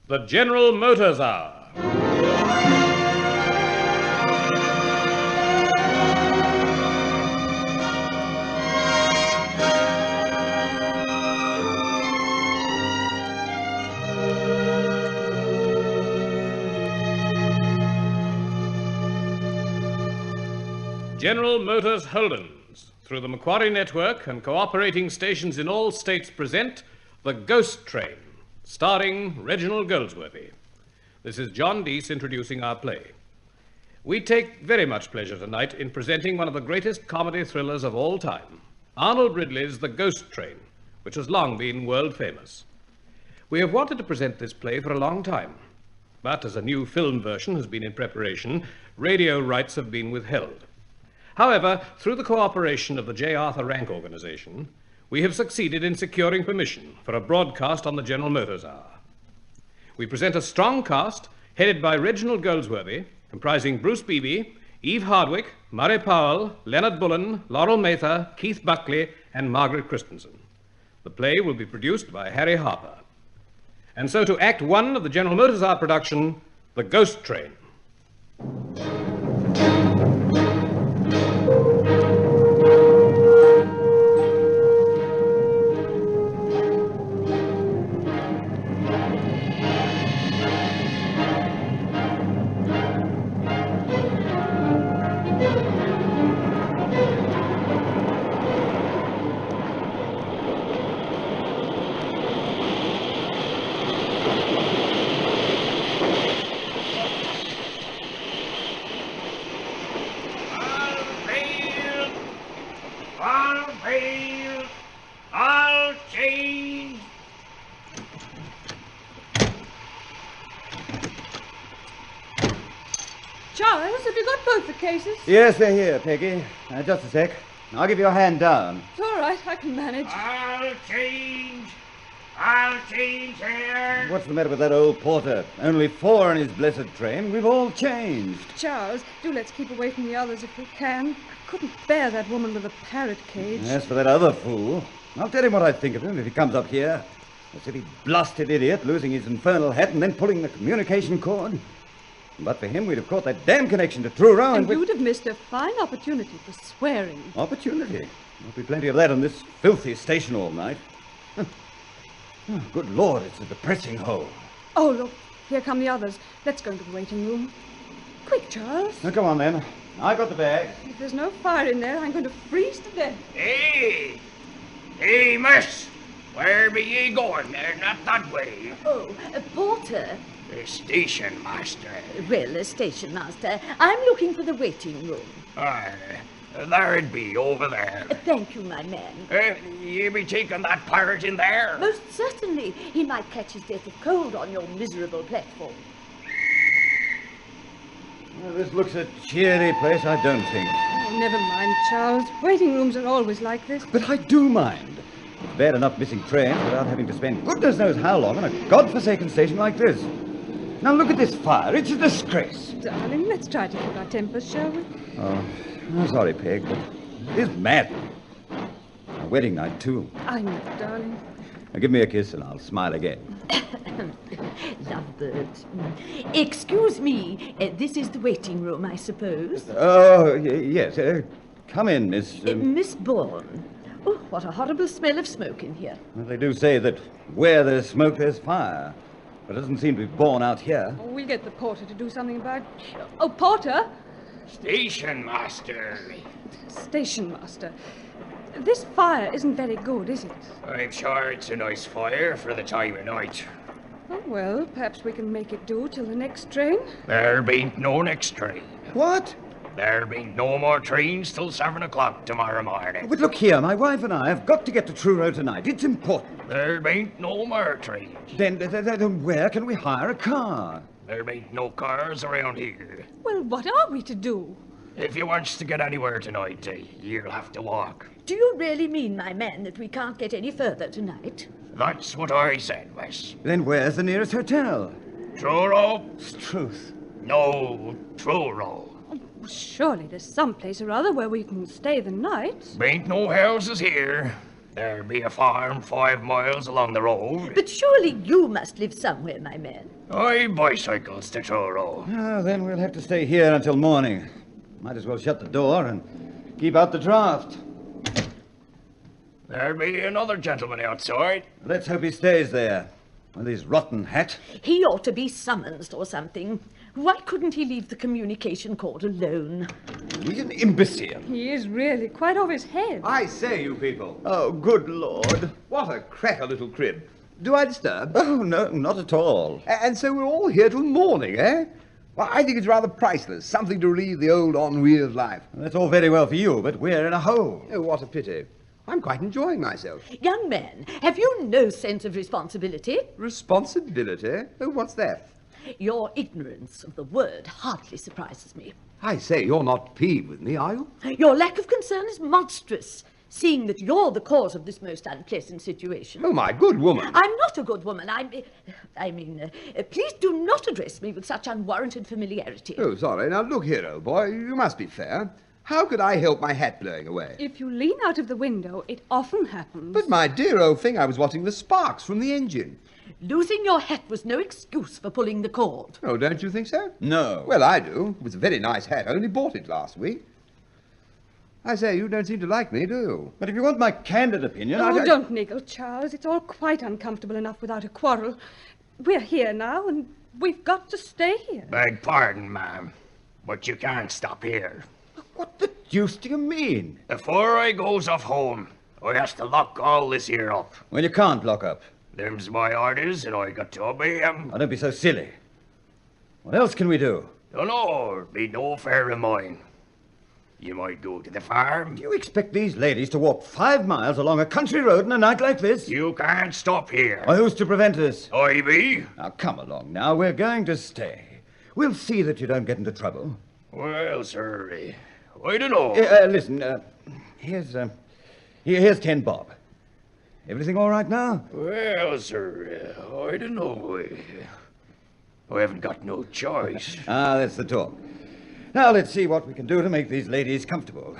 The General Motors Hour. General Motors Holdens, through the Macquarie Network and cooperating stations in all states, present The Ghost Train, starring Reginald Goldsworthy. This is John Dease introducing our play. We take very much pleasure tonight in presenting one of the greatest comedy thrillers of all time, Arnold Ridley's The Ghost Train, which has long been world famous. We have wanted to present this play for a long time, but as a new film version has been in preparation, radio rights have been withheld. However, through the cooperation of the J. Arthur Rank Organization, we have succeeded in securing permission for a broadcast on the General Motors Hour. We present a strong cast headed by Reginald Goldsworthy, comprising Bruce Beebe, Eve Hardwick, Murray Powell, Leonard Pullan, Laurel Mather, Keith Buckley, and Margaret Christensen. The play will be produced by Harry Harper. And so to Act One of the General Motors Hour production, The Ghost Train. Charles, have you got both the cases? Yes, they're here, Peggy. Just a sec. I'll give you a hand down. It's all right, I can manage. I'll change here. What's the matter with that old porter? Only 4 in his blessed train. We've all changed. Charles, do let's keep away from the others if we can. I couldn't bear that woman with a parrot cage. As for that other fool, I'll tell him what I think of him if he comes up here. A silly blasted idiot losing his infernal hat and then pulling the communication cord. But for him, we'd have caught that damn connection to Truro and you'd have missed a fine opportunity for swearing. Opportunity? There'll be plenty of that on this filthy station all night. Oh, good Lord, it's a depressing hole. Oh, look, here come the others. Let's go into the waiting room. Quick, Charles. Now, come on, then. I got the bag. If there's no fire in there, I'm going to freeze to death. Hey, miss. Where be ye going? Not that way. Oh, porter. The station master. Well, station master, I'm looking for the waiting room. There it be, over there. Thank you, my man. Ye be taking that pirate in there? Most certainly. He might catch his death of cold on your miserable platform. Well, this looks a cheery place, I don't think. Oh, never mind, Charles. Waiting rooms are always like this. But I do mind. It's bad enough missing trains without having to spend goodness knows how long on a godforsaken station like this. Now look at this fire. It's a disgrace. Darling, let's try to keep our tempers, shall we? Oh, I'm sorry, Peg, but it is mad. Our wedding night, too. I know, darling. Now give me a kiss and I'll smile again. Lovebirds. Excuse me. This is the waiting room, I suppose. Oh, yes. Come in, Miss... Miss Bourne. Oh, what a horrible smell of smoke in here. Well, they do say that where there's smoke, there's fire. But it doesn't seem to be born out here. Oh, we'll get the porter to do something about it. Oh, porter! Station master. Station master. This fire isn't very good, is it? I'm sure it's a nice fire for the time of night. Oh, well, perhaps we can make it do till the next train. There bean't no next train. What? There bean't no more trains till 7 o'clock tomorrow morning. But look here, my wife and I have got to get to Truro tonight. It's important. There bean't no more trains. Then where can we hire a car? There bean't no cars around here. Well, what are we to do? If you wants to get anywhere tonight, you'll have to walk. Do you really mean, my man, that we can't get any further tonight? That's what I said, miss. Then where's the nearest hotel? Truro? Struth. No, Truro. Oh, surely there's some place or other where we can stay the night. Ain't no houses here. There be a farm 5 miles along the road. But surely you must live somewhere, my man. I bicycles to Truro. Ah, then we'll have to stay here until morning. Might as well shut the door and keep out the draft. There be another gentleman outside. Let's hope he stays there. With his rotten hat. He ought to be summoned or something. Why couldn't he leave the communication cord alone? He's an imbecile. He is really quite off his head. I say, you people. Oh, good Lord. What a cracker little crib. Do I disturb? Oh, no, not at all. And so we're all here till morning, eh? Well, I think it's rather priceless. Something to relieve the old ennui of life. That's all very well for you, but we're in a hole. Oh, what a pity. I'm quite enjoying myself. Young man, have you no sense of responsibility? Responsibility? Oh, what's that? Your ignorance of the word hardly surprises me. I say, you're not peeved with me, are you? Your lack of concern is monstrous, seeing that you're the cause of this most unpleasant situation. Oh, my good woman. I'm not a good woman. Please do not address me with such unwarranted familiarity. Oh, sorry. Now, look here, old boy. You must be fair. How could I help my hat blowing away? If you lean out of the window, it often happens. But, my dear old thing, I was watching the sparks from the engine. Losing your hat was no excuse for pulling the cord. Oh, don't you think so? No. Well, I do. It was a very nice hat. I only bought it last week. I say, you don't seem to like me, do you? But if you want my candid opinion, Oh, don't niggle, Charles. It's all quite uncomfortable enough without a quarrel. We're here now, and we've got to stay here. Beg pardon, ma'am, but you can't stop here. What the deuce do you mean? Before I goes off home, I has to lock all this here up. Well, you can't lock up. Them's my orders, and I got to obey 'em. Oh, don't be so silly. What else can we do? Dunno, be no affair of mine. You might go to the farm. Do you expect these ladies to walk 5 miles along a country road on a night like this? You can't stop here. Well, who's to prevent us? I be. Now, come along now. We're going to stay. We'll see that you don't get into trouble. Well, sir, I dunno. Listen, here's 10 bob. Everything all right now? Well, sir, I dunno. I haven't got no choice. Ah, that's the talk. Now, let's see what we can do to make these ladies comfortable.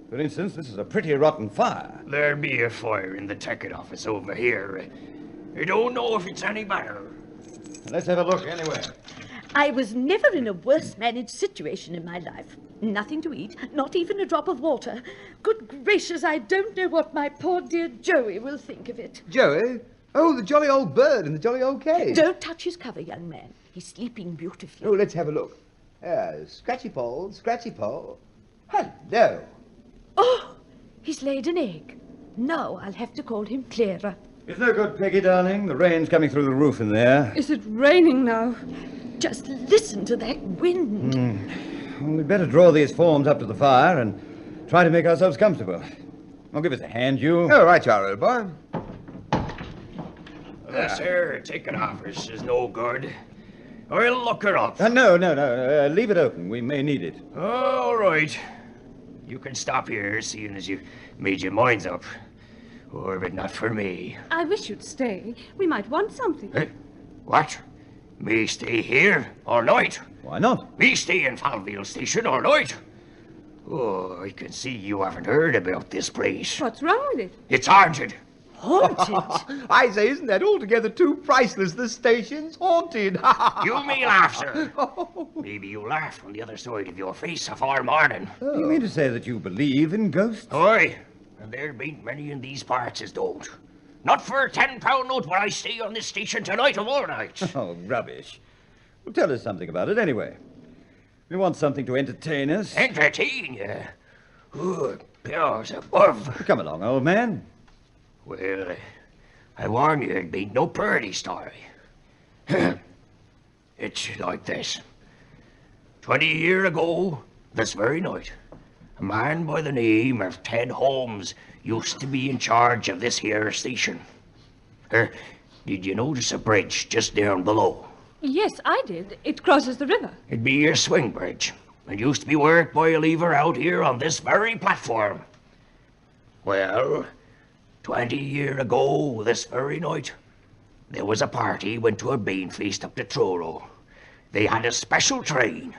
For instance, this is a pretty rotten fire. There be a fire in the ticket office over here. I don't know if it's any better. Let's have a look anyway. I was never in a worse managed situation in my life. Nothing to eat, not even a drop of water. Good gracious, I don't know what my poor dear Joey will think of it. Joey? Oh, the jolly old bird in the jolly old cage. Don't touch his cover, young man. He's sleeping beautifully. Oh, let's have a look. Scratchy pole, scratchy pole. Hello. Oh, he's laid an egg. Now I'll have to call him Clara. It's no good, Peggy, darling. The rain's coming through the roof in there. Is it raining now? Just listen to that wind. Well, we'd better draw these forms up to the fire and try to make ourselves comfortable. Well, give us a hand, you. Oh, right, you are, old boy. This here ticket office is no good. I'll look her up. No. Leave it open. We may need it. All right. You can stop here, seeing as you made your minds up. Or but not for me. I wish you'd stay. We might want something. What? Me stay here all night? Why not? Me stay in Falville Station all night? Oh, I can see you haven't heard about this place. What's wrong with it? It's haunted. Haunted. I say, isn't that altogether too priceless? The station's haunted. You may laugh, sir. Maybe you laughed on the other side of your face afore morning. Do you mean to say that you believe in ghosts? Aye, and there bean't many in these parts as don't. Not for a £10 note will I stay on this station tonight of all night. Oh, rubbish. Well, tell us something about it anyway. We want something to entertain us. Entertain you? Oh, powers above. Come along, old man. Well, I warn you, it be no pretty story. It's like this. 20 years ago, this very night, a man by the name of Ted Holmes used to be in charge of this here station. Did you notice a bridge just down below? Yes, I did. It crosses the river. It'd be your swing bridge. It used to be worked by a lever out here on this very platform. Well, 20 years ago, this very night, there was a party went to a bean feast up to Truro. They had a special train,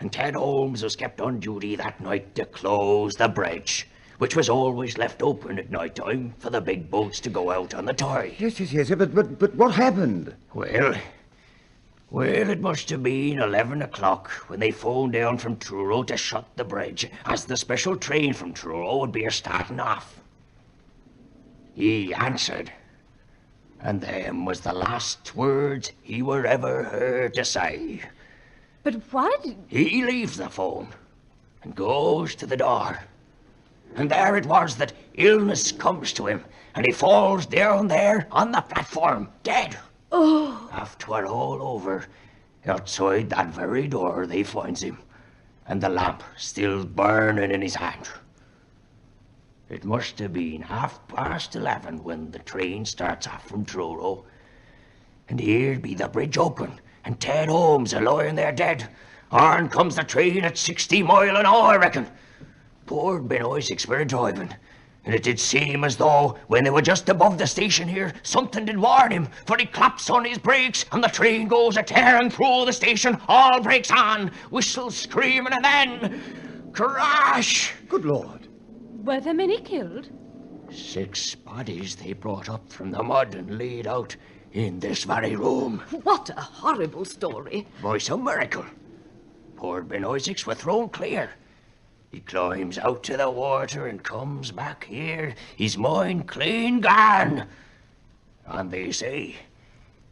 and Ted Holmes was kept on duty that night to close the bridge, which was always left open at night time for the big boats to go out on the tide. Yes, but what happened? Well, it must have been 11 o'clock when they phoned down from Truro to shut the bridge, as the special train from Truro would be starting off. He answered, and them was the last words he were ever heard to say. But what? He leaves the phone and goes to the door. And there it was that illness comes to him, and he falls down there on the platform, dead. Oh. After all over, outside that very door they finds him, and the lamp still burning in his hand. It must have been 11:30 when the train starts off from Truro, and here be the bridge open, and Ted Holmes a-lying there dead. On comes the train at 60 mile an hour, I reckon. Poor Ben Isaac's were driving, and it did seem as though, when they were just above the station here, something did warn him, for he claps on his brakes, and the train goes a-tearing through the station, all brakes on, whistles screaming, and then... crash! Good Lord. Were there many killed? 6 bodies they brought up from the mud and laid out in this very room. What a horrible story. By some miracle, poor Ben Isaacs were thrown clear. He climbs out to the water and comes back here, his mind clean gone. And they say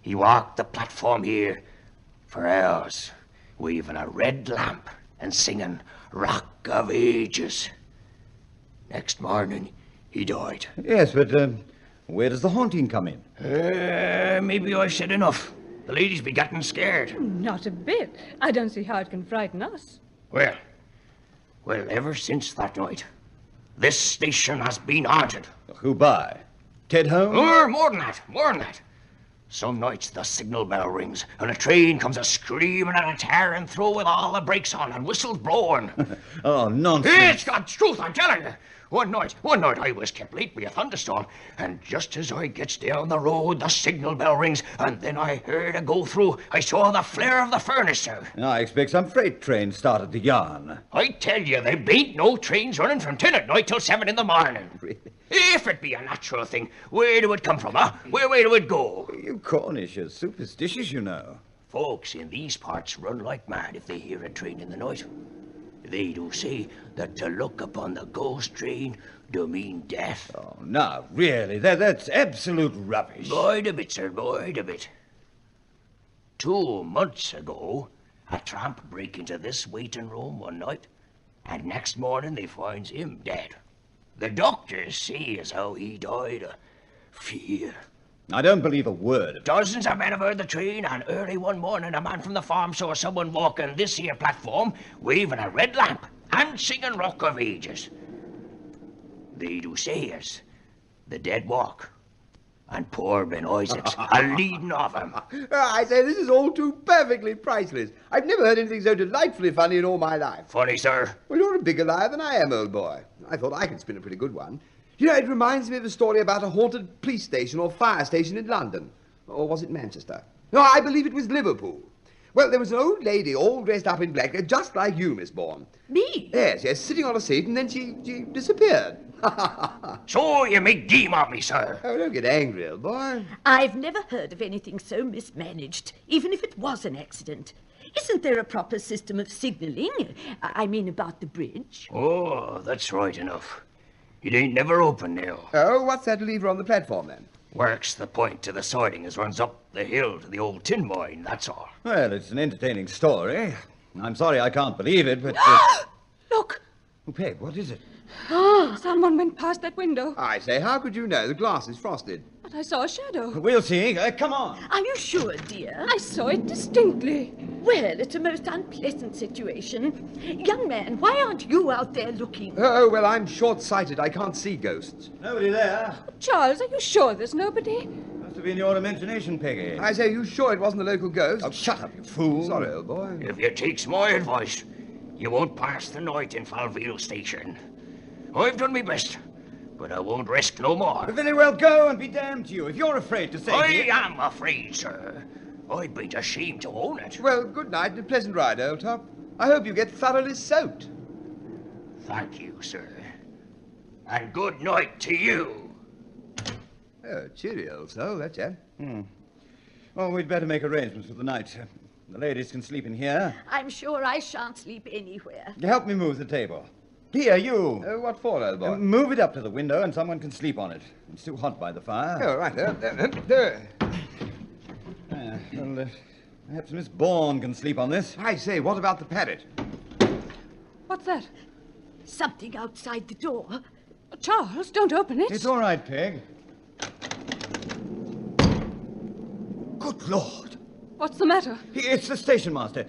he walked the platform here for hours, waving a red lamp and singing Rock of Ages. Next morning, he died. Yes, but where does the haunting come in? Maybe I said enough. The ladies be getting scared. Not a bit. I don't see how it can frighten us. Well, ever since that night, this station has been haunted. Who by? Ted Holmes? More than that. Some nights the signal bell rings, and a train comes a-screaming and a-tearing through with all the brakes on and whistles blowing. Oh, nonsense. It's God's truth, I'm telling you. One night I was kept late by a thunderstorm, and just as I gets down the road, the signal bell rings, and then I heard a go through. I saw the flare of the furnace, sir. I expect some freight train started to yarn. I tell you, there ain't no trains running from 10 at night till 7 in the morning. Really? If it be a natural thing, where do it come from, huh? Where do it go? You Cornish are superstitious, you know. Folks in these parts run like mad if they hear a train in the night. They do say that to look upon the ghost train do mean death. Oh, no, really, that's absolute rubbish. Bide a bit, sir, bide a bit. 2 months ago, a tramp break into this waiting room one night, and next morning they finds him dead. The doctors say as how he died of fear. I don't believe a word of it. Dozens of men have heard the train, and early one morning a man from the farm saw someone walking this here platform, waving a red lamp and singing Rock of Ages. They do say as the dead walk, and poor Ben Isaacs a leading of him. I say, this is all too perfectly priceless. I've never heard anything so delightfully funny in all my life. Funny, sir? Well, you're a bigger liar than I am, old boy. I thought I could spin a pretty good one. You know, it reminds me of a story about a haunted police station or fire station in London. Or was it Manchester? No, I believe it was Liverpool. Well, there was an old lady all dressed up in black, just like you, Miss Bourne. Me? Yes, sitting on a seat, and then she disappeared. So you make game of me, sir. Oh, don't get angry, old boy. I've never heard of anything so mismanaged, even if it was an accident. Isn't there a proper system of signalling? I mean about the bridge. Oh, that's right enough. It ain't never open now. Oh, what's that lever on the platform, then? Works the point to the siding as runs up the hill to the old tin mine, that's all. Well, it's an entertaining story. I'm sorry I can't believe it, but... Look! Oh, Peg, what is it? Oh, someone went past that window. I say, how could you know? The glass is frosted. But I saw a shadow. We'll see. Come on. Are you sure, dear? I saw it distinctly. Well, it's a most unpleasant situation. Young man, why aren't you out there looking? Oh, well, I'm short-sighted. I can't see ghosts. Nobody there. Charles, are you sure there's nobody? Must have been your imagination, Peggy. I say, you sure it wasn't a local ghost? Oh, shut up, you fool. Sorry, old boy. If you takes my advice, you won't pass the night in Falville Station. I've done my best, but I won't risk no more. Very well, go and be damned to you if you're afraid to say I here. am afraid, sir. I'd be ashamed to own it. Well, good night and a pleasant ride, old top. I hope you get thoroughly soaked. Thank you, sir. And good night to you. Oh, cheerio, old soul, that chap. Well, we'd better make arrangements for the night. The ladies can sleep in here. I'm sure I shan't sleep anywhere. Help me move the table. Here, you. What for, old boy? Move it up to the window and someone can sleep on it. It's too hot by the fire. Oh, right. There. Well, perhaps Miss Bourne can sleep on this. I say, what about the parrot? What's that? Something outside the door. Charles, don't open it. It's all right, Peg. Good Lord. What's the matter? It's the station master.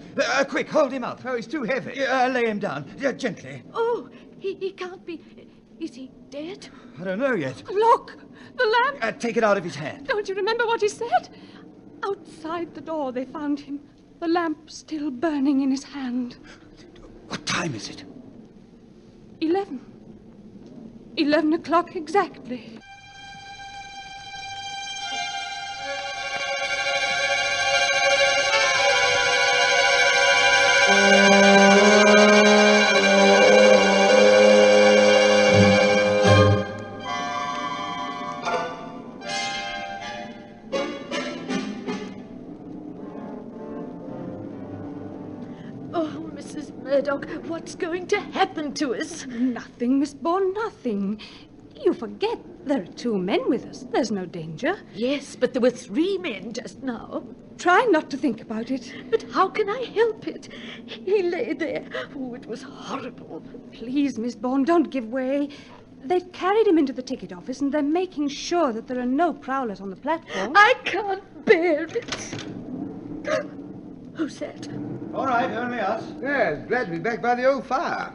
Quick, hold him up. Oh, he's too heavy. Lay him down. Gently. Oh, he can't be... Is he dead? I don't know yet. Look! The lamp! Take it out of his hand. Don't you remember what he said? Outside the door they found him. The lamp still burning in his hand. What time is it? 11. 11 o'clock exactly. What's going to happen to us? Nothing, Miss Bourne, nothing. You forget there are 2 men with us. There's no danger. Yes, but there were 3 men just now. Try not to think about it. But how can I help it? He lay there. Oh, it was horrible. Please, Miss Bourne, don't give way. They've carried him into the ticket office and they're making sure that there are no prowlers on the platform. I can't bear it. Who's that? All right, only us. Yes, glad to be back by the old fire.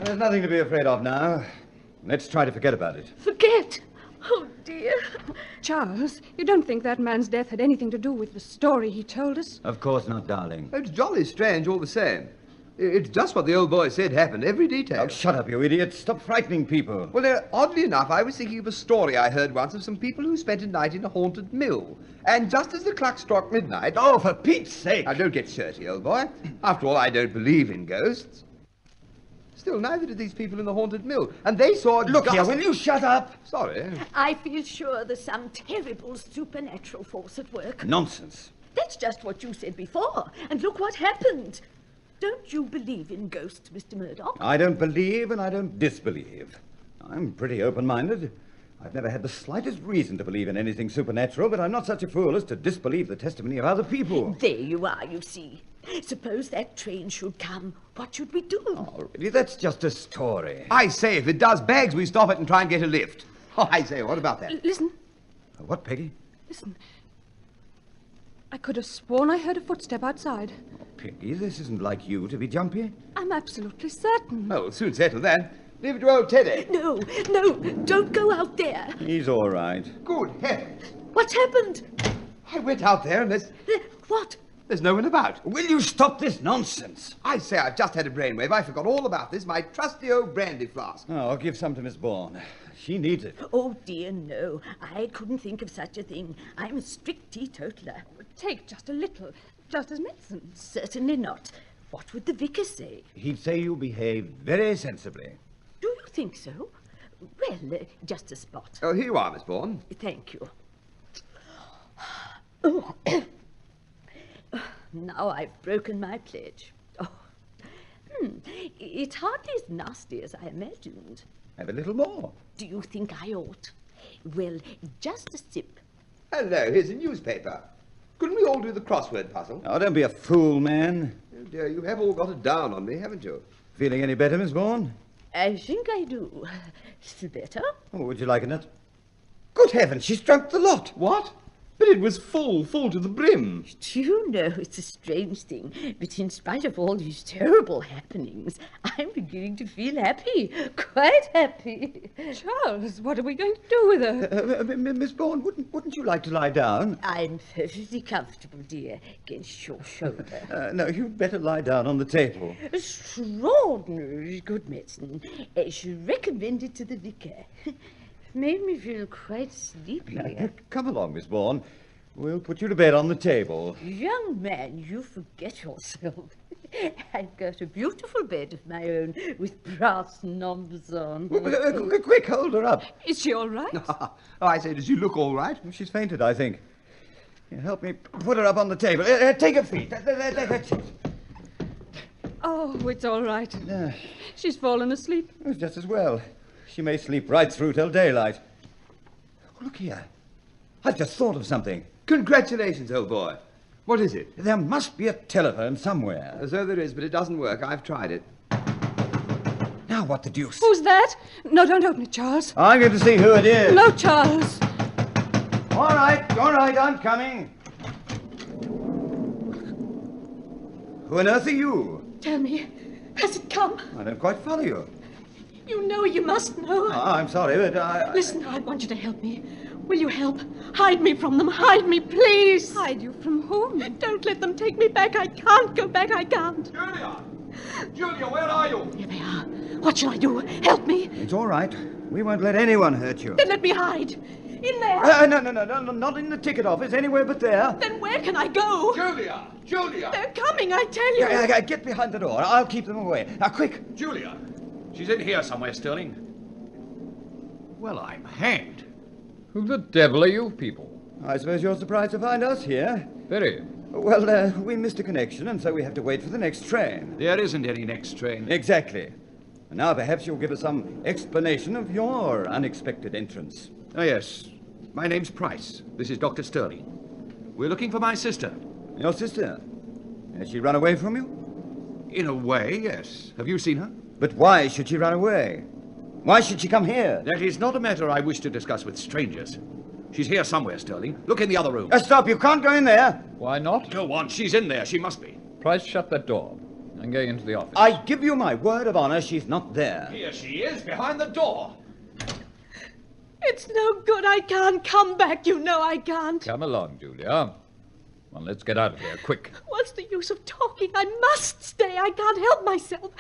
There's nothing to be afraid of now. Let's try to forget about it. Forget? Oh, dear. Charles, you don't think that man's death had anything to do with the story he told us? Of course not, darling. It's jolly strange all the same. It's just what the old boy said happened, every detail. Oh, shut up, you idiot. Stop frightening people. Well, oddly enough, I was thinking of a story I heard once of some people who spent a night in a haunted mill. And just as the clock struck midnight... Oh, for Pete's sake! Now, don't get shirty, old boy. After all, I don't believe in ghosts. Still, neither did these people in the haunted mill. And they saw... Look here, will you shut up? Sorry. I feel sure there's some terrible supernatural force at work. Nonsense. That's just what you said before. And look what happened. Don't you believe in ghosts, Mr. Murdoch? I don't believe and I don't disbelieve. I'm pretty open-minded. I've never had the slightest reason to believe in anything supernatural, but I'm not such a fool as to disbelieve the testimony of other people. There you are, you see. Suppose that train should come. What should we do? Oh, really, that's just a story. I say, if it does bags, we stop it and try and get a lift. Oh, I say, what about that? Listen. What, Peggy? Listen. I could have sworn I heard a footstep outside. Peggy, this isn't like you to be jumpy. I'm absolutely certain. Oh, we'll soon settle that. Leave it to old Teddy. No, don't go out there. He's all right. Good heavens. What's happened? I went out there and What? there's no one about. Will you stop this nonsense? I say, I've just had a brainwave. I forgot all about this. My trusty old brandy flask. Oh, I'll give some to Miss Bourne. She needs it. Oh, dear, no. I couldn't think of such a thing. I'm a strict teetotaler. Take just a little, just as medicine. Certainly not. What would the vicar say? He'd say you behave very sensibly. Do you think so? Well, just a spot. Oh, here you are, Miss Bourne. Thank you. Oh. Now I've broken my pledge. Oh. It's hardly as nasty as I imagined. Have a little more. Do you think I ought? Well, just a sip. Hello, here's a newspaper. Couldn't we all do the crossword puzzle? Oh, don't be a fool, man. Oh, dear, you have all got it down on me, haven't you? Feeling any better, Miss Bourne? I think I do. Still better? Oh, would you like a nut? Good heavens, she's drunk the lot. What? But it was full to the brim. Do you know, it's a strange thing, but in spite of all these terrible happenings, I'm beginning to feel happy, quite happy. Charles, what are we going to do with her? Miss Bourne, wouldn't you like to lie down? I'm perfectly comfortable, dear, against your shoulder. No, you'd better lie down on the table. Extraordinary good medicine. I should recommend it to the vicar. Made me feel quite sleepy. Come along, Miss Bourne. We'll put you to bed on the table. Young man, you forget yourself. I've got a beautiful bed of my own with brass knobs on. Quick, hold her up. Is she all right? Oh, I say, does she look all right? She's fainted, I think. Here, help me put her up on the table. Take her feet. That's it. Oh, it's all right. She's fallen asleep. It's just as well. She may sleep right through till daylight. Look here. I've just thought of something. Congratulations, old boy. What is it? There must be a telephone somewhere. So there is, but it doesn't work. I've tried it. Now, what the deuce? Who's that? No, don't open it, Charles. I'm going to see who it is. No, Charles. All right, I'm coming. Who on earth are you? Tell me, has it come? I don't quite follow you. You know, you must know. I'm sorry, but Listen, I want you to help me. Will you help? Hide me from them. Hide me, please. Hide you from whom? Don't let them take me back. I can't go back. I can't. Julia, where are you? Here they are. What shall I do? Help me. It's all right. We won't let anyone hurt you. Then let me hide. In there. No, not in the ticket office, anywhere but there. Then where can I go? Julia! They're coming, I tell you. Get behind the door. I'll keep them away. Now, quick. Julia! She's in here somewhere, Sterling. Well, I'm hanged. Who the devil are you people? I suppose you're surprised to find us here. Very. Well, we missed a connection, and so we have to wait for the next train. There isn't any next train. Exactly. And now perhaps you'll give us some explanation of your unexpected entrance. Oh, yes. My name's Price. This is Dr. Sterling. We're looking for my sister. Your sister? Has she run away from you? In a way, yes. Have you seen her? But why should she run away? Why should she come here? That is not a matter I wish to discuss with strangers. She's here somewhere, Sterling. Look in the other room. Stop, you can't go in there. Why not? Go on, she's in there. She must be. Price, shut that door. I'm going into the office. I give you my word of honor, she's not there. Here she is, behind the door. It's no good. I can't come back. You know I can't. Come along, Julia. Well, let's get out of here, quick. What's the use of talking? I must stay. I can't help myself.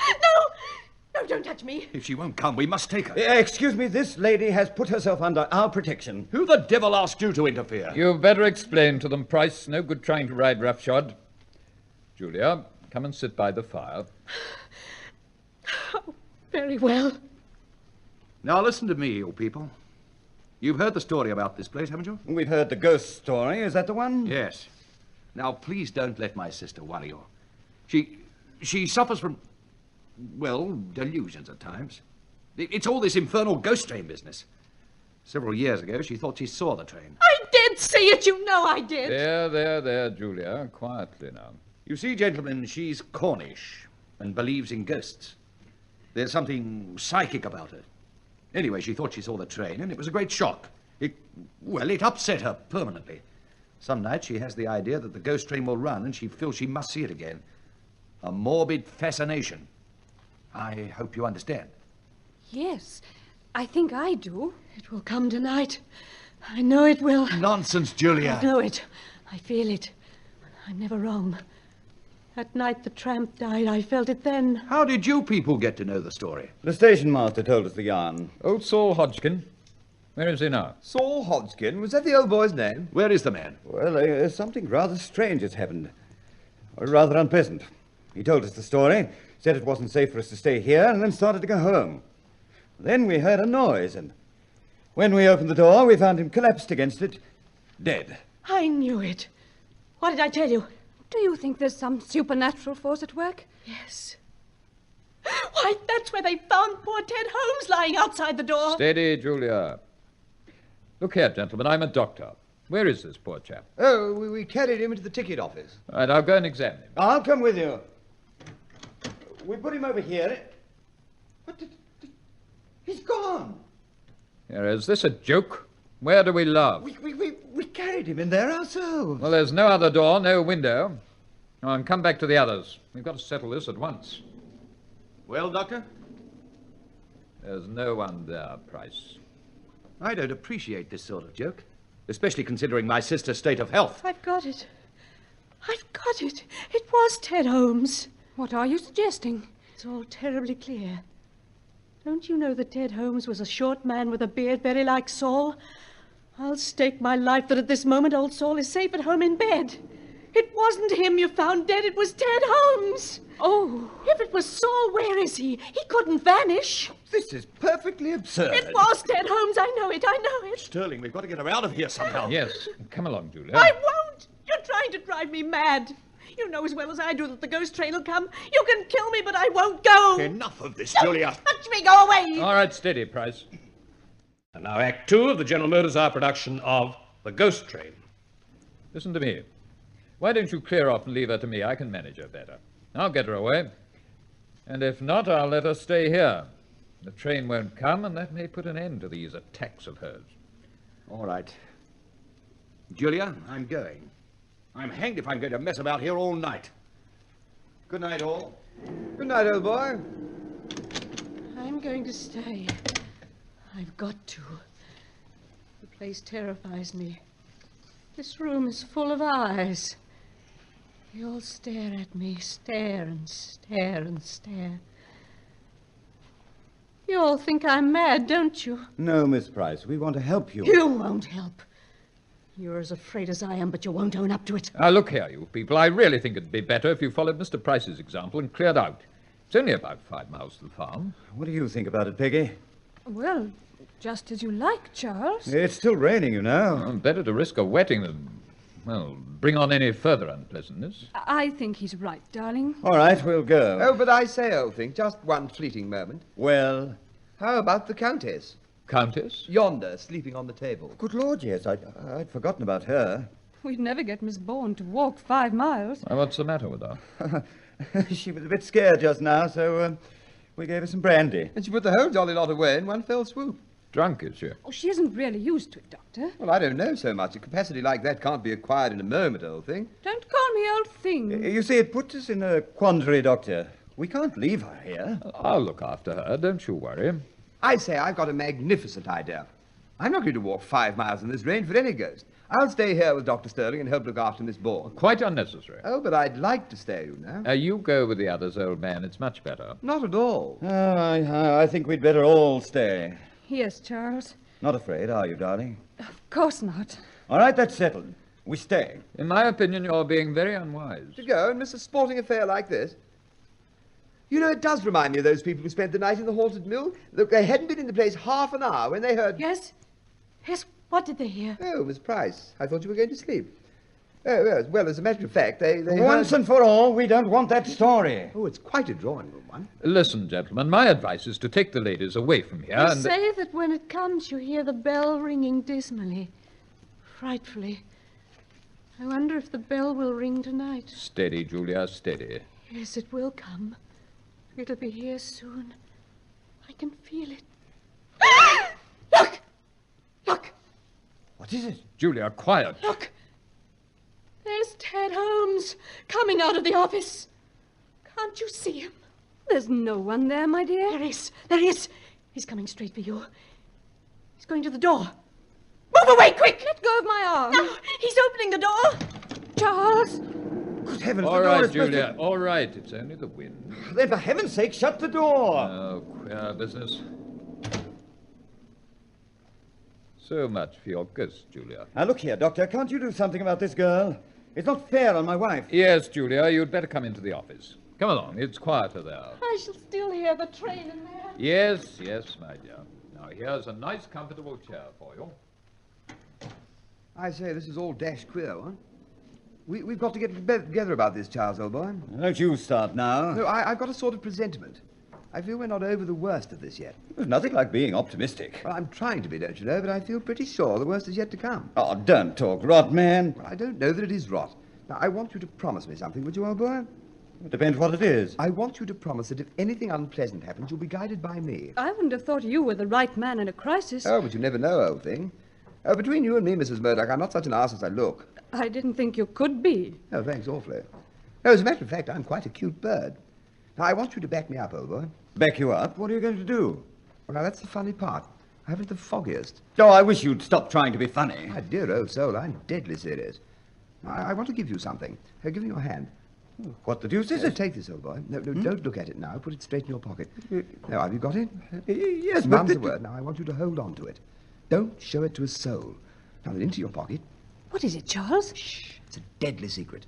No, don't touch me. If she won't come, we must take her. Excuse me, this lady has put herself under our protection. Who the devil asked you to interfere? You'd better explain to them, Price. No good trying to ride roughshod. Julia, come and sit by the fire. Oh, very well. Now listen to me, you people. You've heard the story about this place, haven't you? We've heard the ghost story. Is that the one? Yes. Now, please don't let my sister worry you. She suffers from, well, delusions at times. It's all this infernal ghost train business. Several years ago, she thought she saw the train. I did see it. You know I did. There, Julia. Quietly now. You see, gentlemen, she's Cornish and believes in ghosts. There's something psychic about her. Anyway, she thought she saw the train, and it was a great shock. It upset her permanently. Some nights she has the idea that the ghost train will run, and she feels she must see it again. A morbid fascination. I hope you understand. Yes, I think I do. It will come tonight. I know it will. Nonsense, Julia. I know it. I feel it. I'm never wrong. That night the tramp died, I felt it then. How did you people get to know the story? The station master told us the yarn. Old Saul Hodgkin. Where is he now? Saul Hodgkin? Was that the old boy's name? Where is the man? Well, something rather strange has happened. Or rather unpleasant. He told us the story, said it wasn't safe for us to stay here, and then started to go home. Then we heard a noise, and when we opened the door, we found him collapsed against it, dead. I knew it. What did I tell you? Do you think there's some supernatural force at work? Yes. Why, that's where they found poor Ted Holmes lying outside the door. Steady, Julia. Look here, gentlemen, I'm a doctor. Where is this poor chap? Oh, we carried him into the ticket office. All right, I'll go and examine him. I'll come with you. We put him over here. What did... He's gone. Here, is this a joke? Where do we laugh? We carried him in there ourselves. Well, there's no other door, no window. Come on, come back to the others. We've got to settle this at once. Well, Doctor? There's no one there, Price. I don't appreciate this sort of joke, especially considering my sister's state of health. I've got it. It was Ted Holmes. What are you suggesting? It's all terribly clear. Don't you know that Ted Holmes was a short man with a beard very like Saul? I'll stake my life that at this moment old Saul is safe at home in bed. It wasn't him you found dead, it was Ted Holmes. Oh. If it was Saul, where is he? He couldn't vanish. This is perfectly absurd. It was Ted Holmes, I know it. Sterling, we've got to get her out of here somehow. Yes, come along, Julia. I won't. You're trying to drive me mad. You know as well as I do that the ghost train will come. You can kill me, but I won't go. Enough of this, Julia. Touch me, go away. All right, steady, Price. And now Act 2 of the General Motors Hour production of The Ghost Train. Listen to me. Why don't you clear off and leave her to me? I can manage her better. I'll get her away. And if not, I'll let her stay here. The train won't come, and that may put an end to these attacks of hers. All right. Julia, I'm going. I'm hanged if I'm going to mess about here all night. Good night, all. Good night, old boy. I'm going to stay. I've got to. The place terrifies me. This room is full of eyes. They all stare at me, stare and stare and stare. You all think I'm mad, don't you? No, Miss Price, we want to help you. You won't help. You're as afraid as I am, but you won't own up to it. Now, look here, you people. I really think it'd be better if you followed Mr. Price's example and cleared out. It's only about 5 miles to the farm. What do you think about it, Peggy? Well, just as you like, Charles. It's still raining, you know. Well, better to risk a wetting than, well, bring on any further unpleasantness. I think he's right, darling. All right, we'll go. Oh, but I say, old thing, just one fleeting moment. Well, How about the Countess? Countess? Yonder, sleeping on the table. good Lord, yes. I'd forgotten about her. We'd never get Miss Bourne to walk 5 miles. Well, what's the matter with her? She was a bit scared just now, so we gave her some brandy. And she put the whole jolly lot away in one fell swoop. Drunk, is she? Oh, she isn't really used to it, Doctor. Well, I don't know so much. A capacity like that can't be acquired in a moment, old thing. Don't call me old thing. You see, it puts us in a quandary, Doctor. We can't leave her here. I'll look after her, don't you worry. I say, I've got a magnificent idea. I'm not going to walk 5 miles in this rain for any ghost. I'll stay here with Dr. Sterling and help look after Miss Bourne. Quite unnecessary. Oh, but I'd like to stay, you know. You go with the others, old man. It's much better. Not at all. I think we'd better all stay. Yes, Charles. Not afraid, are you, darling? Of course not. All right, that's settled. We stay. In my opinion, you're being very unwise. To go and miss a sporting affair like this? You know, it does remind me of those people who spent the night in the haunted mill. Look, they hadn't been in the place half an hour when they heard... Yes? Yes, what did they hear? Oh, Miss Price, I thought you were going to sleep. Oh, yes, well, as a matter of fact, they Once heard... and for all, we don't want that story. Oh, it's quite a drawing-room one. Listen, gentlemen, my advice is to take the ladies away from here They and... say that when it comes, you hear the bell ringing dismally, frightfully. I wonder if the bell will ring tonight. Steady, Julia, steady. Yes, it will come. It'll be here soon. I can feel it. Look! Look! What is it? Julia, quiet. Look! There's Ted Holmes coming out of the office. Can't you see him? There's no one there, my dear. There is. There is. He's coming straight for you. He's going to the door. Move away, quick! Let go of my arm. No, he's opening the door. Charles! Good heavens, All the door right, is supposed Julia, all right. It's only the wind. Then, for heaven's sake, shut the door. Oh, queer business. So much for your ghost, Julia. Now, look here, Doctor. Can't you do something about this girl? It's not fair on my wife. Yes, Julia, you'd better come into the office. Come along, it's quieter there. I shall still hear the train in there. Yes, yes, my dear. Now, here's a nice, comfortable chair for you. I say, this is all dash queer, huh? We've got to get together about this, Charles, old boy. Don't you start now. No, I've got a sort of presentiment. I feel we're not over the worst of this yet. There's nothing like being optimistic. Well, I'm trying to be, don't you know, but I feel pretty sure the worst is yet to come. Oh, don't talk rot, man. Well, I don't know that it is rot. Now, I want you to promise me something, would you, old boy? It depends what it is. I want you to promise that if anything unpleasant happens, you'll be guided by me. I wouldn't have thought you were the right man in a crisis. Oh, but you never know, old thing. Oh, between you and me, Mrs. Murdoch, I'm not such an arse as I look. I didn't think you could be. Oh, thanks awfully. No, as a matter of fact, I'm quite a cute bird. Now, I want you to back me up, old boy. Back you up? What are you going to do? Well, now, that's the funny part. I haven't the foggiest. Oh, I wish you'd stop trying to be funny. My dear old soul, I'm deadly serious. I want to give you something. Give me your hand. What the deuce is it? Take this, old boy. No, don't look at it now. Put it straight in your pocket. Now, have you got it? Yes, but... Mum's the word. Now, I want you to hold on to it. Don't show it to a soul. Found it into your pocket. What is it, Charles? Shh. It's a deadly secret.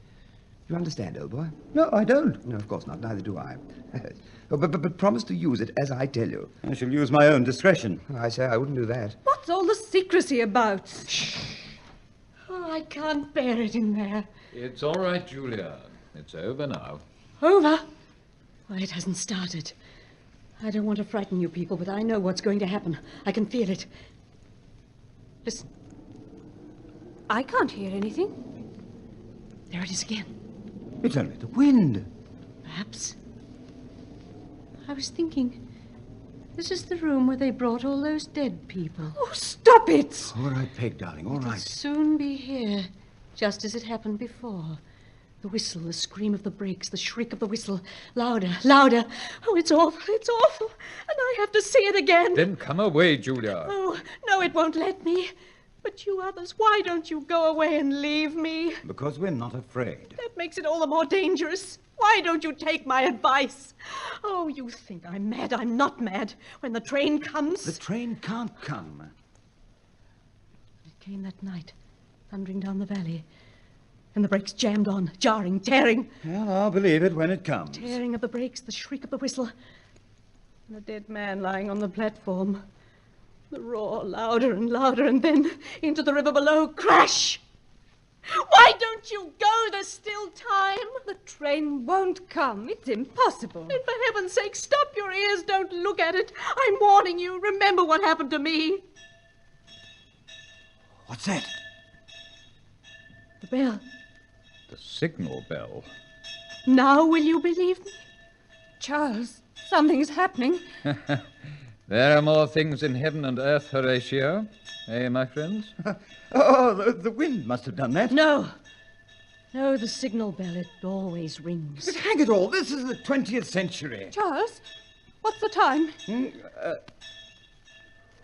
You understand, old boy? No, I don't. No, of course not. Neither do I. But promise to use it as I tell you. I shall use my own discretion. I say I wouldn't do that. What's all the secrecy about? Shh. Oh, I can't bear it in there. It's all right, Julia. It's over now. Over? Why, it hasn't started. I don't want to frighten you people, but I know what's going to happen. I can feel it. Listen. I can't hear anything. There it is again. It's only the wind. Perhaps. I was thinking, this is the room where they brought all those dead people. Oh, stop it! All right, Peg, darling, all It'll right. soon be here, just as it happened before. The whistle, the scream of the brakes, the shriek of the whistle. Louder, louder. Oh, it's awful, it's awful. And I have to see it again. Then come away, Julia. Oh, no, it won't let me. But you others, why don't you go away and leave me? Because we're not afraid. That makes it all the more dangerous. Why don't you take my advice? Oh, you think I'm mad. I'm not mad. When the train comes... The train can't come. It came that night, thundering down the valley. And the brakes jammed on, jarring, tearing. Well, I'll believe it when it comes. Tearing of the brakes, the shriek of the whistle. And a dead man lying on the platform. The roar louder and louder, and then into the river below. Crash! Why don't you go? There's still time. The train won't come. It's impossible. And for heaven's sake, stop your ears. Don't look at it. I'm warning you. Remember what happened to me. What's that? The bell. The signal bell. Now will you believe me? Charles, something's happening. There are more things in heaven and earth, Horatio. Eh, my friends? Oh, the wind must have done that. No. No, the signal bell, it always rings. But hang it all, this is the 20th century. Charles, what's the time?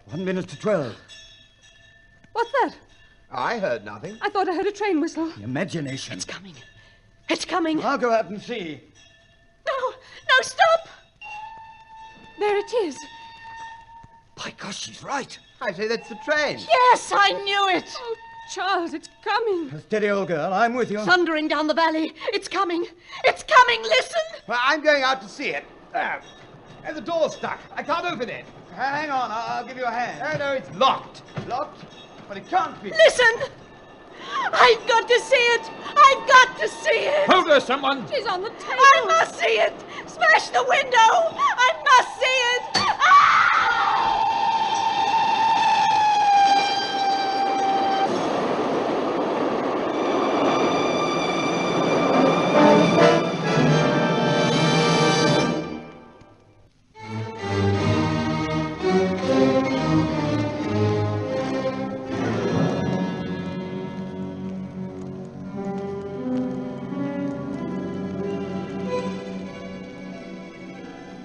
1 minute to 12. What's that? I heard nothing. I thought I heard a train whistle. Imagination. It's coming. It's coming. I'll go out and see. No, no, stop! There it is. By gosh, she's right. I say that's the train. Yes, I knew it. Oh, Charles, it's coming. Steady, old girl, I'm with you. Thundering down the valley. It's coming. It's coming. Listen. Well, I'm going out to see it. And the door's stuck. I can't open it. Hang on, I'll give you a hand. No, it's locked. Locked? But it can't be. Listen. I've got to see it. I've got to see it. Hold her, someone! She's on the table. I must see it. Smash the window. I must see it. Ah!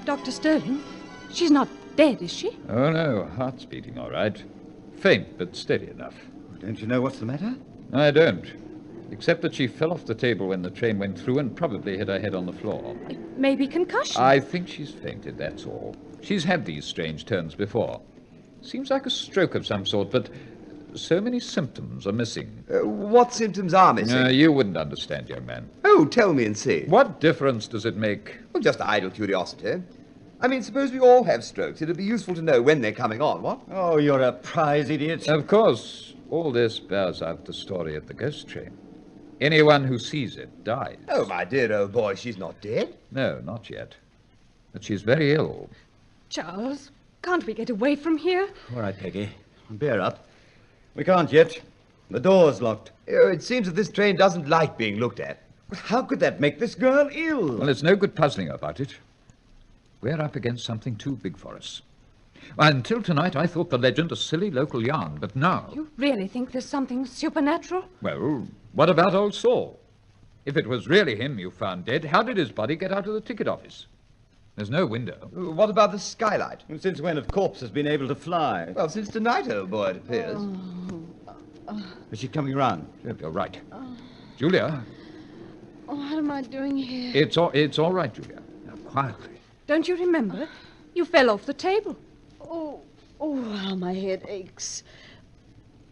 Dr. Sterling, she's not dead, is she? Oh, no, heart's beating all right. Faint, but steady enough. Don't you know what's the matter? I don't. Except that she fell off the table when the train went through and probably hit her head on the floor. Maybe concussion. I think she's fainted, that's all. She's had these strange turns before. Seems like a stroke of some sort, but so many symptoms are missing. What symptoms are missing? You wouldn't understand, young man. Oh, tell me and see. What difference does it make? Well, just idle curiosity. I mean, suppose we all have strokes. It'd be useful to know when they're coming on, what? Oh, you're a prize idiot. Of course, all this bears out the story of the ghost train. Anyone who sees it dies. Oh, my dear old boy, she's not dead. No, not yet. But she's very ill. Charles, can't we get away from here? All right, Peggy. Bear up. We can't yet. The door's locked. Oh, it seems that this train doesn't like being looked at. How could that make this girl ill? Well, it's no good puzzling about it. We're up against something too big for us. Until tonight, I thought the legend a silly local yarn, but now... You really think there's something supernatural? Well, what about old Saul? If it was really him you found dead, how did his body get out of the ticket office? There's no window. What about the skylight? Since when have corpses been able to fly? Well, since tonight, old boy, it appears. Is she coming round? Yep, you're right. Julia, Oh, what am I doing here? it's all right, Julia. Now, quietly. Don't you remember? You fell off the table. Oh, how my head aches.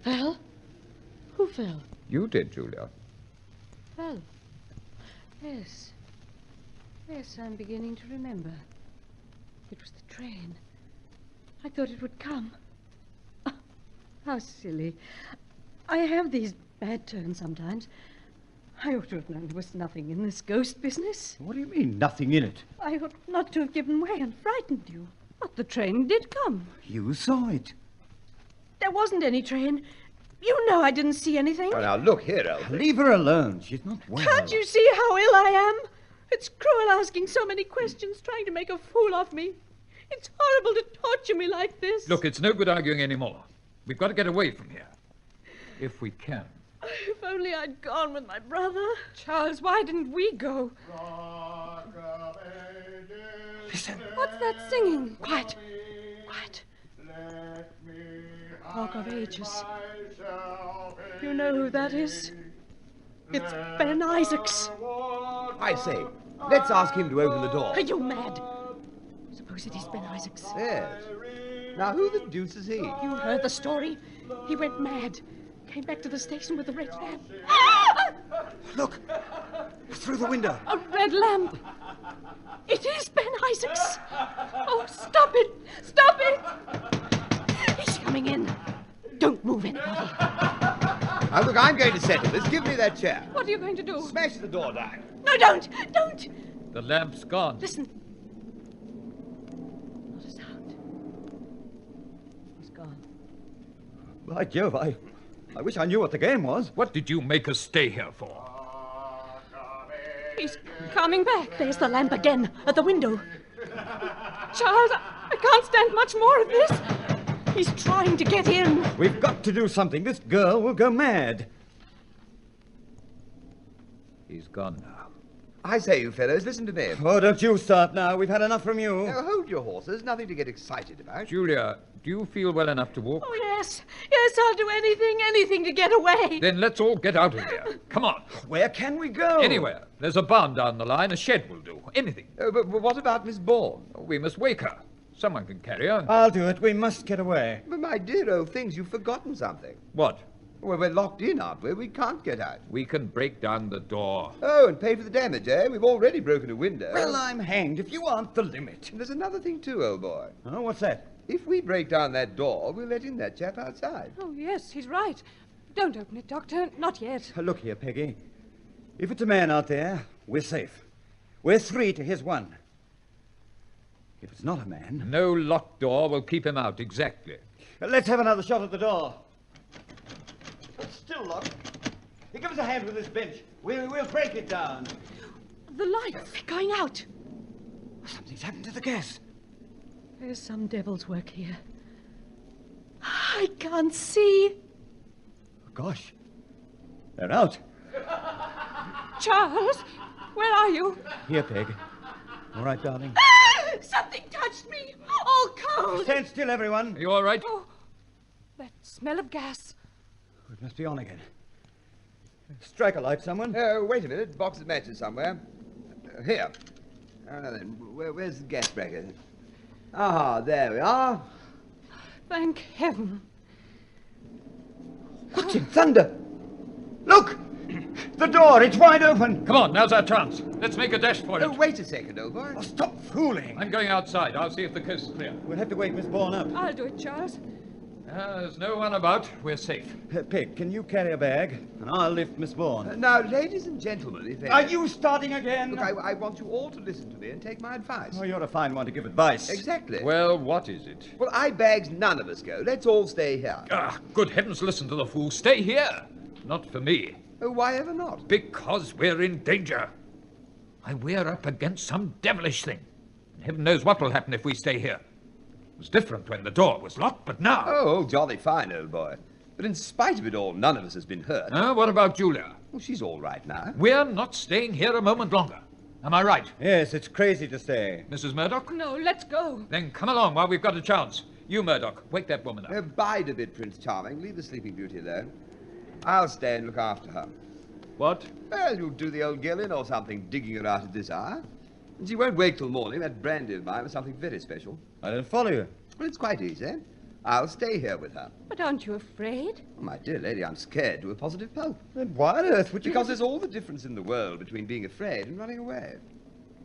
Well, Who fell? You did, Julia. Fell. Yes. Yes, I'm beginning to remember. It was the train. I thought it would come. Oh, how silly. I have these bad turns sometimes. I ought to have known there was nothing in this ghost business. What do you mean, nothing in it? I ought not to have given way and frightened you. But the train did come. You saw it. There wasn't any train. You know I didn't see anything. Oh, now, look here, Elvis. Leave her alone. She's not well. Can't you see how ill I am? It's cruel asking so many questions, trying to make a fool of me. It's horrible to torture me like this. Look, it's no good arguing anymore. We've got to get away from here. If we can. If only I'd gone with my brother. Charles, why didn't we go? Listen. What's that singing? Quiet. Quiet. Rock of Ages. You know who that is? It's Ben Isaacs. I say, let's ask him to open the door. Are you mad? Suppose it is Ben Isaacs. Yes. Now, who the deuce is he? You heard the story. He went mad. Came back to the station with the red lamp. Look. Through the window. A red lamp. It is Ben Isaacs. Oh, stop it. Stop it. He's coming in. Don't move anybody. Now, look, I'm going to settle this. Give me that chair. What are you going to do? Smash the door down. No, don't. Don't. The lamp's gone. Listen. Not a sound. He's gone. By Jove, I wish I knew what the game was. What did you make us stay here for? He's coming back. There's the lamp again at the window. Charles, I can't stand much more of this. He's trying to get in. We've got to do something. This girl will go mad. He's gone now. I say, you fellows, listen to me. Oh, don't you start now. We've had enough from you. Now, hold your horses. Nothing to get excited about. Julia, do you feel well enough to walk? Oh, yes. Yes, I'll do anything to get away. Then let's all get out of here. Come on. Where can we go? Anywhere. There's a barn down the line. A shed will do. Anything. Oh, but what about Miss Bourne? We must wake her. Someone can carry her. I'll do it. We must get away. But my dear old things, you've forgotten something. What? Well, we're locked in, aren't we? We can't get out. We can break down the door. Oh, and pay for the damage, eh? We've already broken a window. Well, I'm hanged if you aren't the limit. And there's another thing too, old boy. Oh, what's that? If we break down that door, we'll let in that chap outside. Oh, yes, he's right. Don't open it, Doctor. Not yet. Look here, Peggy. If it's a man out there, we're safe. We're 3 to his 1. If it's not a man... No locked door will keep him out, exactly. Let's have another shot at the door. It's still locked. Here, give us a hand with this bench. We'll break it down. The lights going out. Something's happened to the gas. There's some devil's work here. I can't see. Gosh. They're out. Charles, where are you? Here, Peg. All right, darling. Something touched me. All cold. Stand still, everyone. Are you all right? Oh, that smell of gas. It must be on again. Strike a light, someone. Wait a minute. Box of matches somewhere. Here. Now then, where's the gas bracket? Ah, there we are. Thank heaven. What's in thunder? Look! The door, it's wide open. Come on, now's our chance. Let's make a dash for it. Oh, wait a second, old boy. Oh, stop fooling. I'm going outside. I'll see if the coast is clear. We'll have to wake Miss Bourne up. I'll do it, Charles. There's no one about. We're safe. Peg, can you carry a bag? And I'll lift Miss Bourne. Now, ladies and gentlemen, if Are you starting again? Look, I want you all to listen to me and take my advice. Oh, you're a fine one to give advice. Exactly. Well, what is it? Well, I bags none of us go. Let's all stay here. Ah, good heavens, listen to the fool. Stay here. Not for me. Oh, why ever not? Because we're in danger. Why, we're up against some devilish thing. And heaven knows what will happen if we stay here. It was different when the door was locked, but now... Oh, jolly fine, old boy. But in spite of it all, none of us has been hurt. What about Julia? Well, she's all right now. We're not staying here a moment longer. Am I right? Yes, it's crazy to stay. Mrs. Murdoch? No, let's go. Then come along while we've got a chance. You, Murdoch, wake that woman up. Bide a bit, Prince Charming. Leave the Sleeping Beauty alone. I'll stay and look after her. What? Well, you'll do the old girl in or something, digging her out at this hour. And she won't wake till morning. That brandy of mine was something very special. I don't follow you. Well, it's quite easy. I'll stay here with her. But aren't you afraid? Oh, my dear lady, I'm scared to a positive pulp. Then why on earth would you... Because there's all the difference in the world between being afraid and running away.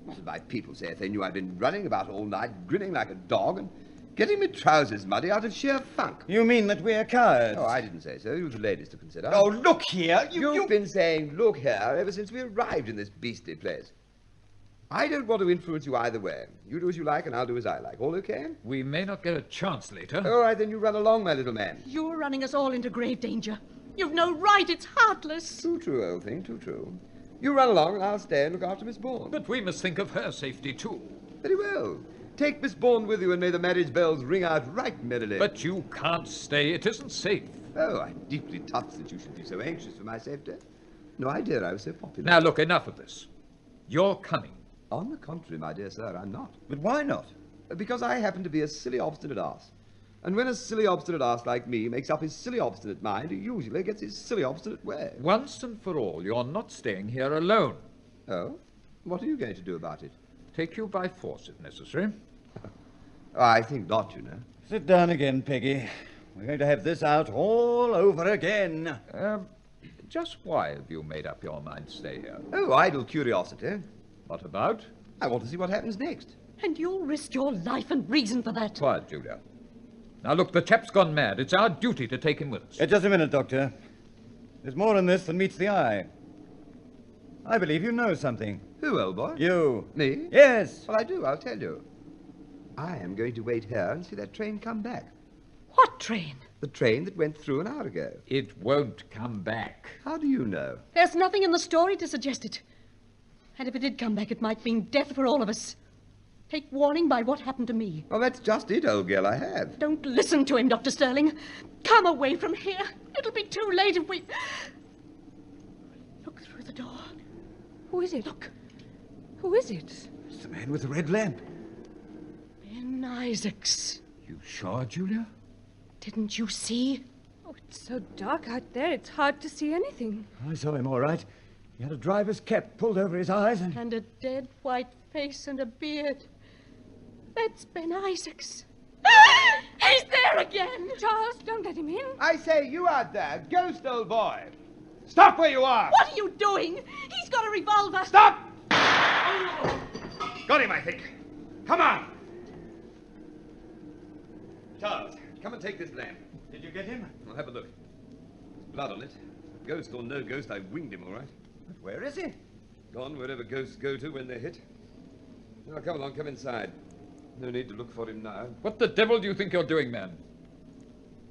What would my people say if they knew I'd been running about all night, grinning like a dog, and getting my trousers muddy out of sheer funk? You mean that we're cowards? Oh, I didn't say so. You the ladies to consider. Oh, look here. You've been saying, look here, ever since we arrived in this beastly place. I don't want to influence you either way. You do as you like, and I'll do as I like. All okay? We may not get a chance later. All right, then you run along, my little man. You're running us all into grave danger. You've no right. It's heartless. Too true, old thing, too true. You run along, and I'll stay and look after Miss Bourne. But we must think of her safety, too. Very well. Take Miss Bourne with you, and may the marriage bells ring out right merrily. But you can't stay. It isn't safe. Oh, I'm deeply touched that you should be so anxious for my safety. No idea I was so popular. Now, look, enough of this. You're coming. On the contrary, my dear sir, I'm not. But why not? Because I happen to be a silly, obstinate ass. And when a silly, obstinate ass like me makes up his silly, obstinate mind, he usually gets his silly, obstinate way. Once and for all, you're not staying here alone. Oh? What are you going to do about it? Take you by force, if necessary. I think not, you know. Sit down again, Peggy. We're going to have this out all over again. Just why have you made up your mind to stay here? Oh, idle curiosity. What about? I want to see what happens next. And you'll risk your life and reason for that. Quiet, Julia. Now, look, the chap's gone mad. It's our duty to take him with us. Just a minute, Doctor. There's more in this than meets the eye. I believe you know something. Who, old boy? You. Me? Yes. Well, I do, I'll tell you. I am going to wait here and see that train come back. What train? The train that went through an hour ago. It won't come back. How do you know? There's nothing in the story to suggest it. And if it did come back, it might mean death for all of us. Take warning by what happened to me. Well, that's just it, old girl, I have. Don't listen to him, Dr. Sterling. Come away from here. It'll be too late if we... Look through the door. Who is it? Look. Who is it? It's the man with the red lamp. Ben Isaacs. You sure, Julia? Didn't you see? Oh, it's so dark out there, it's hard to see anything. I saw him all right. He had a driver's cap pulled over his eyes and... And a dead white face and a beard. That's Ben Isaacs. He's there again! Charles, don't let him in. I say, you out there, ghost old boy. Stop where you are. What are you doing? He's got a revolver. Stop! Got him, I think. Come on. Charles, come and take this lamp. Did you get him? I'll have a look. There's blood on it. Ghost or no ghost, I winged him all right. But where is he? Gone wherever ghosts go to when they're hit. Now, come along, come inside. No need to look for him now. What the devil do you think you're doing, man?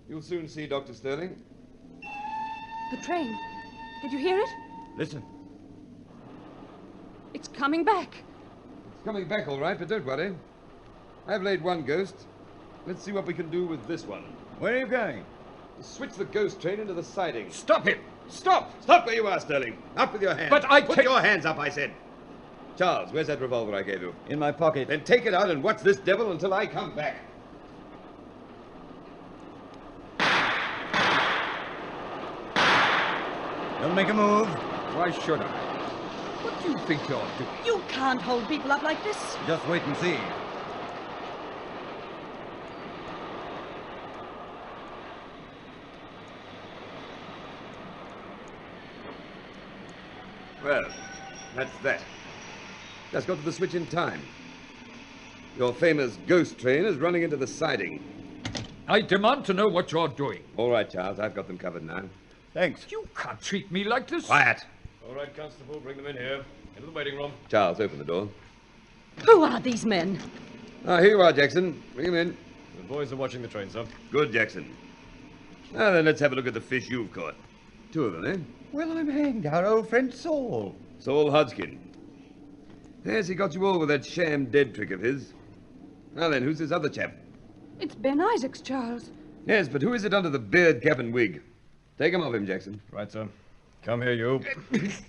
You'll soon see, Dr. Sterling. The train. Did you hear it? Listen. It's coming back. It's coming back all right, but don't worry. I've laid one ghost. Let's see what we can do with this one. Where are you going? Switch the ghost train into the siding. Stop him! Stop! Stop where you are, Sterling. Up with your hands. But I Put your hands up, I said. Charles, where's that revolver I gave you? In my pocket. Then take it out and watch this devil until I come back. Don't make a move. Why should I? What do you think you're doing? You can't hold people up like this. Just wait and see. Well, that's that. Just got to the switch in time. Your famous ghost train is running into the siding. I demand to know what you're doing. All right, Charles, I've got them covered now. Thanks. You can't treat me like this. Quiet. All right, Constable, bring them in here. Into the waiting room. Charles, open the door. Who are these men? Ah, here you are, Jackson. Bring him in. The boys are watching the train, sir. Good, Jackson. Now then, let's have a look at the fish you've caught. Two of them, eh? Well, I'm hanged. Our old friend Saul. Saul Hodgkin. Yes, he got you all with that sham dead trick of his. Now then, who's this other chap? It's Ben Isaacs, Charles. Yes, but who is it under the beard, cap, and wig? Take him off him, Jackson. Right, sir. Come here, you.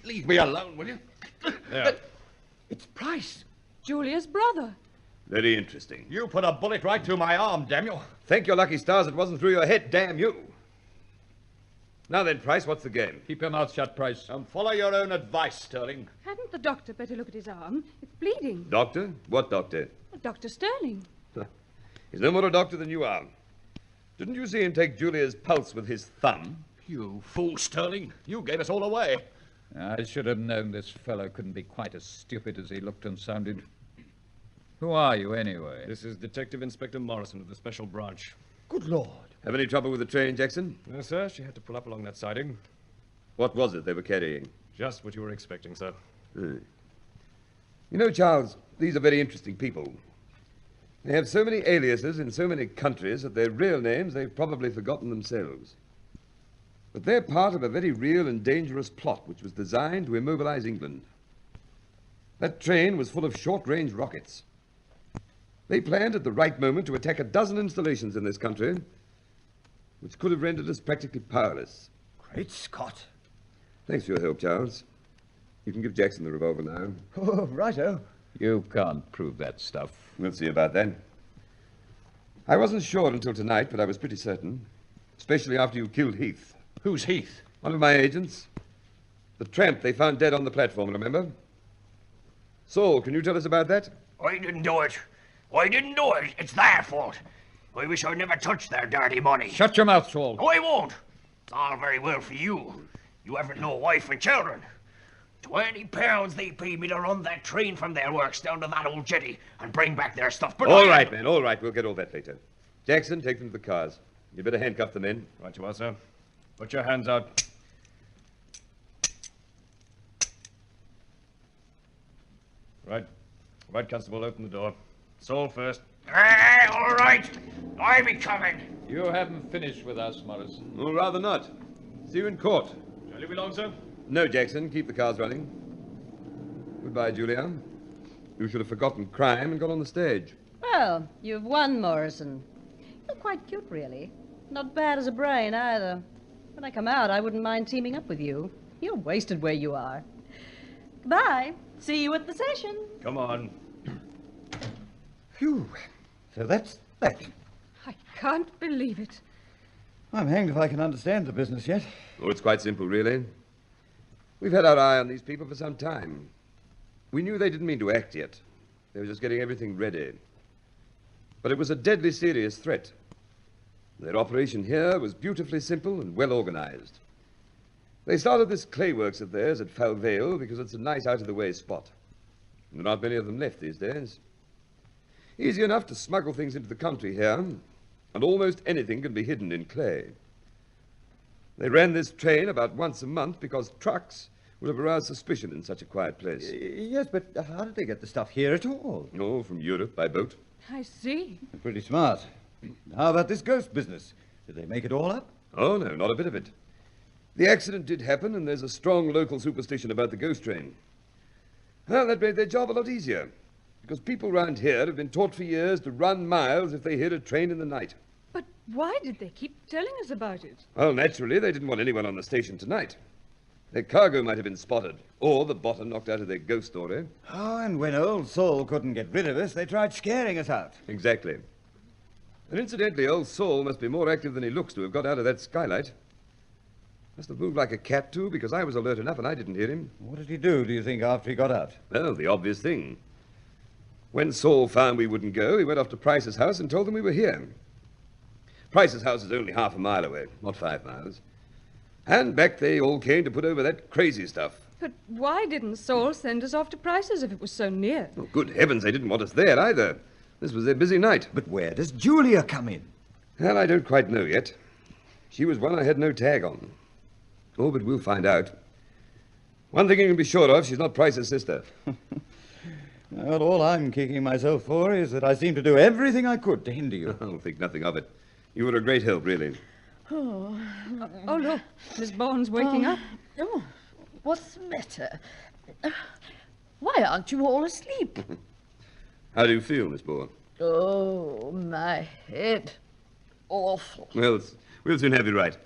Leave me alone, will you? There. It's Price. Julia's brother. Very interesting. You put a bullet right through my arm, damn you. Thank your lucky stars it wasn't through your head, damn you. Now then, Price, what's the game? Keep your mouth shut, Price. Follow your own advice, Sterling. Hadn't the doctor better look at his arm? It's bleeding. Doctor? What doctor? Dr. Sterling. He's no more a doctor than you are. Didn't you see him take Julia's pulse with his thumb? You fool, Sterling. You gave us all away. I should have known this fellow couldn't be quite as stupid as he looked and sounded. Who are you, anyway? This is Detective Inspector Morrison of the Special Branch. Good Lord. Have any trouble with the train, Jackson? No, sir. She had to pull up along that siding. What was it they were carrying? Just what you were expecting, sir. You know, Charles, these are very interesting people. They have so many aliases in so many countries that their real names they've probably forgotten themselves. But they're part of a very real and dangerous plot which was designed to immobilize England. That train was full of short-range rockets. They planned at the right moment to attack a dozen installations in this country, which could have rendered us practically powerless. Great Scott. Thanks for your help, Charles. You can give Jackson the revolver now. Oh, righto. You can't prove that stuff. We'll see about that. I wasn't sure until tonight, but I was pretty certain. Especially after you killed Heath. Who's Heath? One of my agents. The tramp they found dead on the platform, remember? Saul, can you tell us about that? I didn't do it. I didn't do it. It's their fault. I wish I'd never touched their dirty money. Shut your mouth, Saul. No, I won't. It's all very well for you. You haven't no wife and children. £20 they paid me to run that train from their works down to that old jetty and bring back their stuff. But All right, men, all right. We'll get all that later. Jackson, take them to the cars. You better handcuff the men. Right you are, sir. Put your hands out. Right. Right, Constable, open the door. Saul first. All right. I be coming. You haven't finished with us, Morrison. Well, rather not. See you in court. Shall you be long, sir? No, Jackson. Keep the cars running. Goodbye, Julia. You should have forgotten crime and got on the stage. Well, you've won, Morrison. You're quite cute, really. Not bad as a brain, either. When I come out, I wouldn't mind teaming up with you. You're wasted where you are. Goodbye. See you at the session. Come on. Phew. So that's that. I can't believe it. I'm hanged if I can understand the business yet. Oh, it's quite simple, really. We've had our eye on these people for some time. We knew they didn't mean to act yet. They were just getting everything ready. But it was a deadly serious threat. Their operation here was beautifully simple and well organized. They started this clay works of theirs at Foul Vale because it's a nice out-of-the-way spot. There aren't many of them left these days. Easy enough to smuggle things into the country here, and almost anything can be hidden in clay. They ran this train about once a month because trucks would have aroused suspicion in such a quiet place. Yes, but how did they get the stuff here at all? Oh, from Europe by boat. I see. Pretty smart. How about this ghost business? Did they make it all up? Oh, no, not a bit of it. The accident did happen, and there's a strong local superstition about the ghost train. Well, that made their job a lot easier, because people round here have been taught for years to run miles if they hear a train in the night. But why did they keep telling us about it? Well, naturally, they didn't want anyone on the station tonight. Their cargo might have been spotted, or the bottom knocked out of their ghost story. Oh, and when old Saul couldn't get rid of us, they tried scaring us out. Exactly. And incidentally, old Saul must be more active than he looks to have got out of that skylight. Must have moved like a cat, too, because I was alert enough and I didn't hear him. What did he do you think, after he got out? Well, the obvious thing. When Saul found we wouldn't go, he went off to Price's house and told them we were here. Price's house is only half a mile away, not 5 miles. And back they all came to put over that crazy stuff. But why didn't Saul send us off to Price's if it was so near? Oh, good heavens, they didn't want us there either. This was their busy night. But where does Julia come in? Well, I don't quite know yet. She was one I had no tag on. Oh, but we'll find out. One thing you can be sure of, she's not Price's sister. Well, all I'm kicking myself for is that I seem to do everything I could to hinder you. I'll think nothing of it. You were a great help, really. Oh, look, Miss Bourne's waking up. Oh, what's the matter? Why aren't you all asleep? How do you feel, Miss Bourne? Oh, my head. Awful. Well, we'll soon have you right.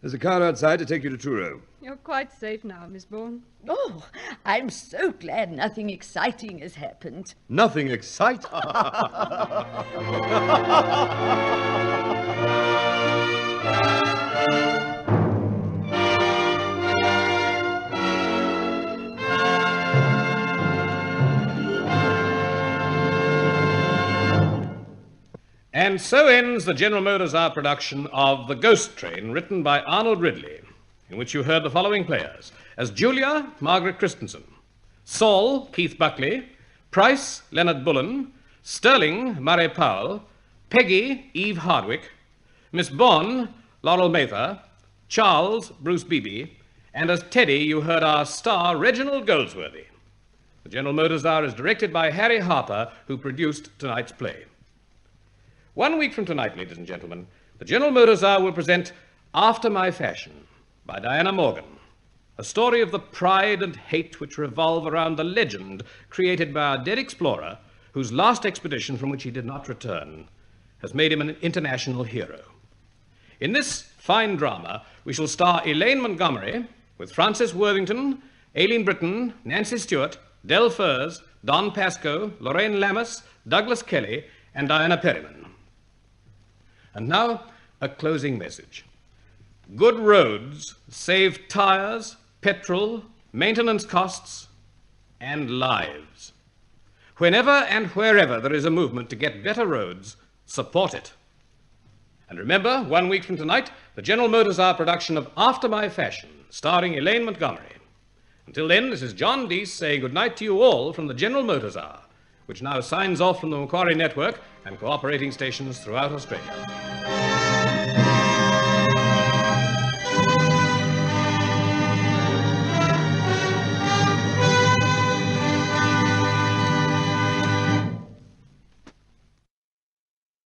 There's a car outside to take you to Truro. You're quite safe now, Miss Bourne. Oh, I'm so glad nothing exciting has happened. Nothing exciting. And so ends the General Motors Hour production of The Ghost Train, written by Arnold Ridley, in which you heard the following players. As Julia, Margaret Christensen. Saul, Keith Buckley. Price, Leonard Pullan. Sterling, Murray Powell. Peggy, Eve Hardwick. Miss Bond, Laurel Mather. Charles, Bruce Beebe. And as Teddy, you heard our star, Reginald Goldsworthy. The General Motors Hour is directed by Harry Harper, who produced tonight's play. 1 week from tonight, ladies and gentlemen, the General Motors Hour will present After My Fashion by Diana Morgan, a story of the pride and hate which revolve around the legend created by our dead explorer, whose last expedition from which he did not return has made him an international hero. In this fine drama, we shall star Elaine Montgomery with Frances Worthington, Aileen Britton, Nancy Stewart, Del Furs, Don Pascoe, Lorraine Lammas, Douglas Kelly, and Diana Perryman. And now, a closing message. Good roads save tires, petrol, maintenance costs, and lives. Whenever and wherever there is a movement to get better roads, support it. And remember, 1 week from tonight, the General Motors Hour production of After My Fashion, starring Elaine Montgomery. Until then, this is John Dease saying goodnight to you all from the General Motors Hour, which now signs off from the Macquarie Network and cooperating stations throughout Australia.